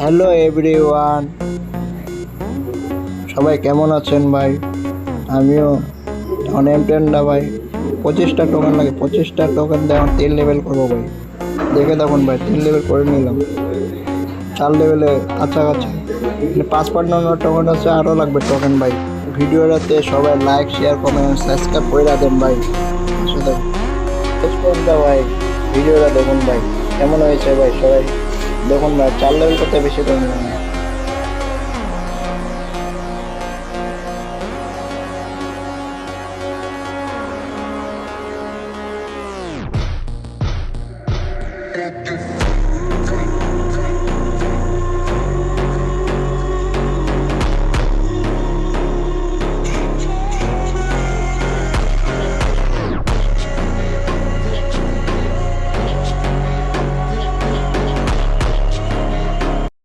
Hello everyone, সবাই কেমন আছেন ভাই? আমিও অনেমটেন না ভাই। 25টা টোকেন লাগে, 25টা টোকেন দিয়ে আমার 3 লেভেল করবো ভাই। দেখে দেখুন ভাই, 3 লেভেল করে নিলাম, 4 লেভেলে কাছাকাছি। 5 টোকেন আছে, আরও লাগবে টোকেন ভাই। ভিডিওটাতে সবাই লাইক, শেয়ার, কমেন্ট, সাবস্ক্রাইব করে দেন ভাই। আসলে ভাই, ভিডিওটা দেখুন ভাই, কেমন হয়েছে ভাই? সবাই দেখুন ভাই, 4 লেভেল করতে বেশি টাইম লাগে না।